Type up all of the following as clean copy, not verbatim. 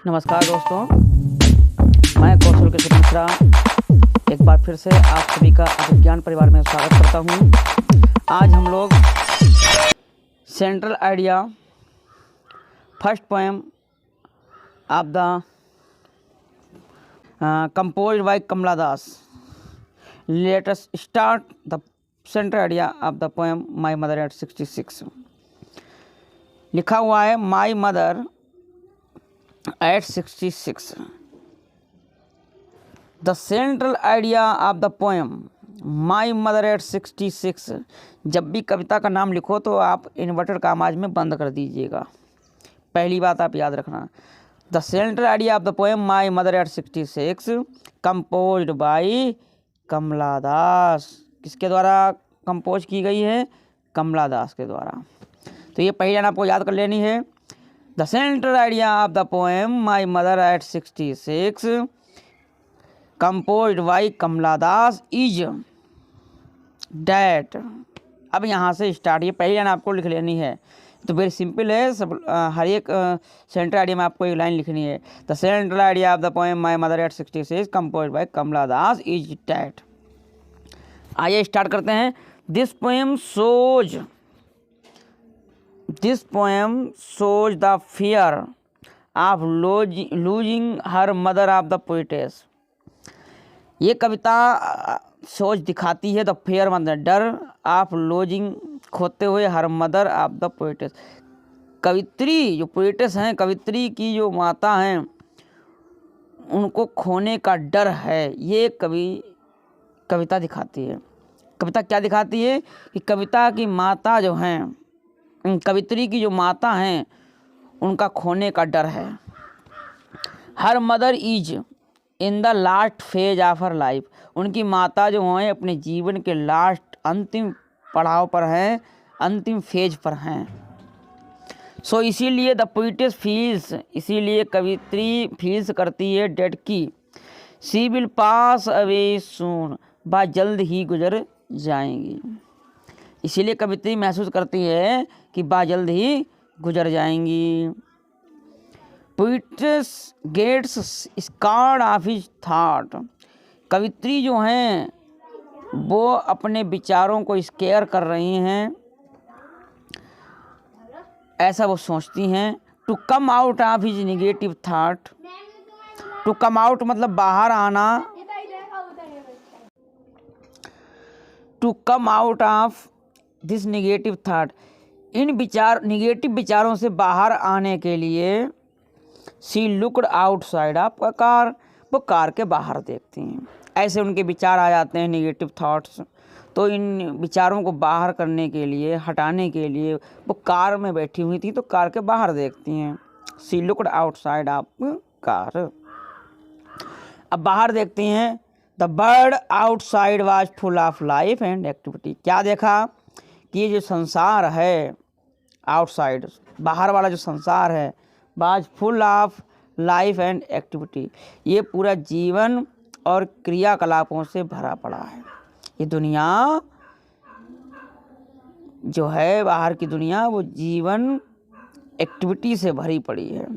नमस्कार दोस्तों, मैं कौशल किशोर मिश्रा एक बार फिर से आप सभी का अभिज्ञान परिवार में स्वागत करता हूं। आज हम लोग central idea first poem of the composed by Kamala Das. Let us start the central idea of the poem my mother at 66। लिखा हुआ है my mother at 66. The central idea of the poem My Mother at 66। जब भी कविता का नाम लिखो तो आप इन्वर्टेड कामाज में बंद कर दीजिएगा। पहली बात आप याद रखना। The central idea of the poem my mother at 66 composed by Kamala Das. किसके द्वारा कंपोज की गई है? कमला दास के द्वारा। तो ये पहली लाइन आपको याद कर लेनी है। The central idea of the poem My Mother at 66 composed by Kamala Das is that। अब यहाँ से स्टार्ट, ये पहली लाइन आपको लिख लेनी है। तो वेरी सिंपल है, सब हर एक सेंट्रल आइडिया में आपको एक लाइन लिखनी है। The central idea of the poem my mother at 66 composed by Kamala Das is that. आइए स्टार्ट करते हैं। This poem shows the fear of losing her mother of the poetess। ये कविता सोच दिखाती है द फेयर मतलब डर, ऑफ लूजिंग खोते हुए, her mother of the poetess कवित्री, जो पोएटेस हैं, कवित्री की जो माता हैं, उनको खोने का डर है। ये कविता दिखाती है। कविता क्या दिखाती है कि कविता की माता जो हैं, कवित्री की जो माता हैं, उनका खोने का डर है। Her mother is in the last phase of her life. उनकी माता जो हैं अपने जीवन के लास्ट अंतिम पड़ाव पर हैं, अंतिम फेज पर हैं। सो इसीलिए द पोएटेस फील्स, इसीलिए कवित्री फील्स करती है डेड की सी विल पास अवे सून, वह जल्द ही गुजर जाएंगी। इसीलिए कवित्री महसूस करती है कि बा जल्द ही गुजर जाएंगी। Poets gets scared of his thought. कवित्री जो हैं वो अपने विचारों को स्केयर कर रही हैं, ऐसा वो सोचती हैं। To come out of his negative thought. To come out मतलब बाहर आना। To come out of this negative thought, इन निगेटिव विचारों से बाहर आने के लिए she looked outside of car, वो कार के बाहर देखती हैं। ऐसे उनके विचार आ जाते हैं निगेटिव थॉट्स, तो इन विचारों को बाहर करने के लिए, हटाने के लिए वो कार में बैठी हुई थी, तो कार के बाहर देखती हैं। She looked outside of car. अब बाहर देखती हैं। The bird outside was full of life and activity. क्या देखा कि ये जो संसार है, आउटसाइड बाहर वाला जो संसार है, बाज full of life and activity, ये पूरा जीवन और क्रियाकलापों से भरा पड़ा है। ये दुनिया जो है, बाहर की दुनिया, वो जीवन एक्टिविटी से भरी पड़ी है।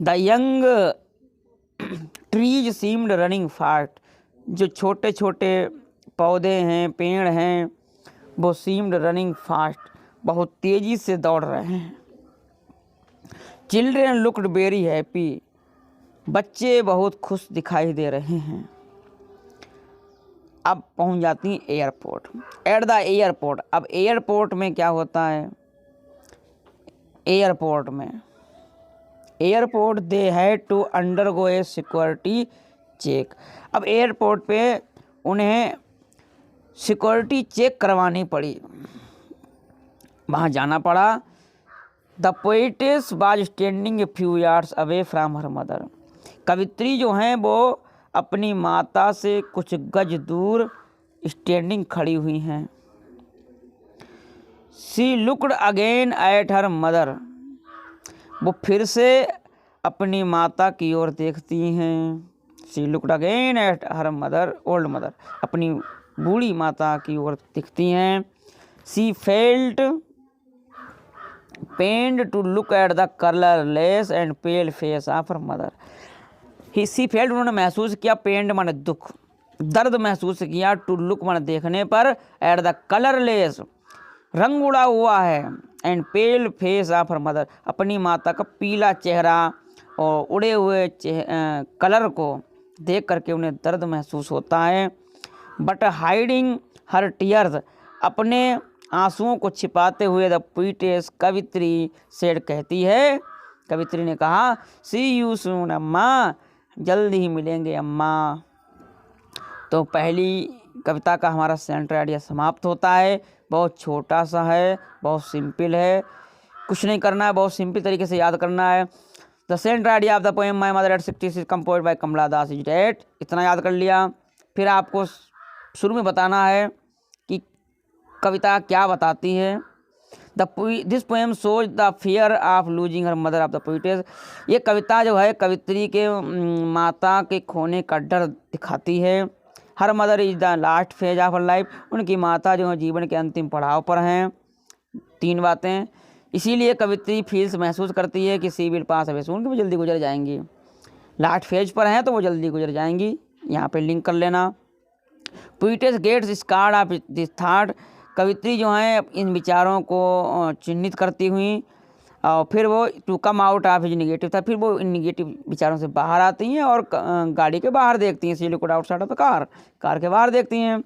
The young trees seemed running fast. जो छोटे छोटे पौधे हैं, पेड़ हैं, वो सीम्ड रनिंग फास्ट, बहुत तेज़ी से दौड़ रहे हैं। Children looked very happy. बच्चे बहुत खुश दिखाई दे रहे हैं। अब पहुंच जाती हैं एयरपोर्ट। At the airport. अब एयरपोर्ट में क्या होता है? Airport they had to undergo a security check. अब एयरपोर्ट पे उन्हें सिक्योरिटी चेक करवानी पड़ी, वहाँ जाना पड़ा। The poetess was standing a few yards away from her mother. कवित्री जो हैं वो अपनी माता से कुछ गज दूर स्टैंडिंग खड़ी हुई हैं। She looked again at her mother. वो फिर से अपनी माता की ओर देखती हैं। She looked again at her mother, old mother, अपनी बूढ़ी माता की ओर दिखती हैं। She felt pained to look at the colourless and pale face of her mother. She felt, उन्होंने महसूस किया, पेन्ड माने दुख, दर्द महसूस किया, टू लुक माने देखने पर, एट द कलरलेस रंग उड़ा हुआ है, and pale face of her mother अपनी माता का पीला चेहरा और उड़े हुए कलर को देख करके उन्हें दर्द महसूस होता है। बट हाइडिंग हर टीयर्स, अपने आंसुओं को छिपाते हुए द पोएटेस कवित्री सेड, कहती है, कवित्री ने कहा, सी यू सून अम्मा, जल्द ही मिलेंगे अम्मा। तो पहली कविता का हमारा सेंट्रल आइडिया समाप्त होता है। बहुत छोटा सा है, बहुत सिंपल है, कुछ नहीं करना है, बहुत सिंपल तरीके से याद करना है। The central idea of the poem my mother at 66 composed by Kamala Das is that, इतना याद कर लिया। फिर आपको शुरू में बताना है कि कविता क्या बताती है। This poem shows the fear of losing her mother of the poetess, ये कविता जो है कवित्री के माता के खोने का डर दिखाती है। Her mother is the last phase of her life, उनकी माता जो है जीवन के अंतिम पड़ाव पर हैं। 3 बातें, इसीलिए कवित्री फील्स महसूस करती है कि सी विल पास अवे सून, कि वो जल्दी गुजर जाएंगी। लास्ट फेज पर हैं तो वो जल्दी गुजर जाएंगी, यहाँ पे लिंक कर लेना। Poetess gets scared of this thought, कवित्री जो हैं इन विचारों को चिन्हित करती हुई, और फिर वो to come out of his negative था, फिर वो इन निगेटिव विचारों से बाहर आती हैं और गाड़ी के बाहर देखती हैं, she looked outside of the car के बाहर देखती हैं।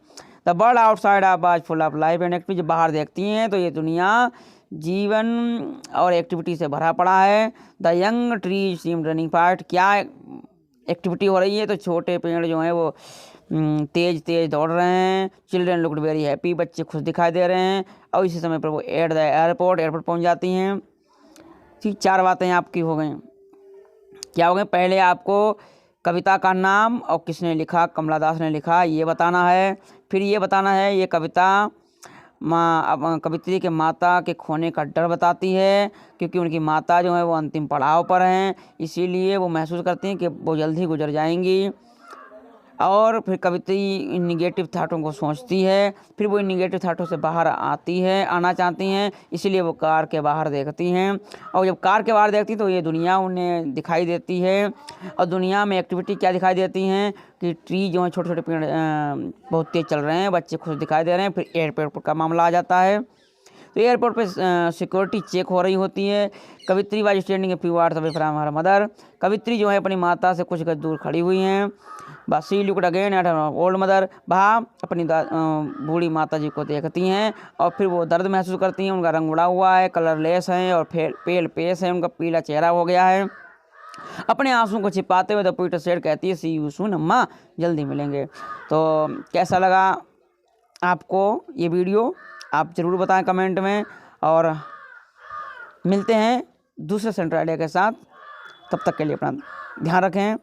The world outside of was full of life and activity, जब बाहर देखती हैं तो ये दुनिया जीवन और एक्टिविटी से भरा पड़ा है। The young tree seem running fast, क्या एक्टिविटी हो रही है, तो छोटे पेड़ जो हैं वो तेज तेज दौड़ रहे हैं। चिल्ड्रन लुक्ड वेरी हैप्पी, बच्चे खुश दिखाई दे रहे हैं। और इसी समय पर वो एट द एयरपोर्ट पहुंच जाती हैं। ठीक, 4 बातें आपकी हो गई। क्या हो गई? पहले आपको कविता का नाम और किसने लिखा, कमला दास ने लिखा, ये बताना है। फिर ये बताना है ये कविता कवित्री के माता के खोने का डर बताती है, क्योंकि उनकी माता जो है वो अंतिम पड़ाव पर हैं, इसीलिए वो महसूस करती हैं कि वो जल्द ही गुजर जाएंगी। और फिर कवित्री निगेटिव थाटों को सोचती है, फिर वो इन निगेटिव थाटों से बाहर आना चाहती हैं, इसीलिए वो कार के बाहर देखती हैं। और जब कार के बाहर देखती तो ये दुनिया उन्हें दिखाई देती है। और दुनिया में एक्टिविटी क्या दिखाई देती हैं कि ट्री जो है, छोटे छोटे पेड़ बहुत तेज़ चल रहे हैं, बच्चे खुश दिखाई दे रहे हैं। फिर एयरपोर्ट का मामला आ जाता है, तो एयरपोर्ट पे सिक्योरिटी चेक हो रही होती है। कवित्री was standing a few hours away from her mother, कवित्री जो है अपनी माता से कुछ गज दूर खड़ी हुई हैं। बस she looked again at her old mother, वहाँ अपनी बूढ़ी माता जी को देखती हैं और फिर वो दर्द महसूस करती हैं। उनका रंग उड़ा हुआ है, कलरलेस है और पेल फेस है, उनका पीला चेहरा हो गया है। अपने आंसू को छिपाते हुए द पोएटेस सेड, कहती है, सी यू सून अम्मा, जल्दी मिलेंगे। तो कैसा लगा आपको ये वीडियो, आप ज़रूर बताएं कमेंट में। और मिलते हैं दूसरे सेंट्रल आइडिया के साथ, तब तक के लिए अपना ध्यान रखें।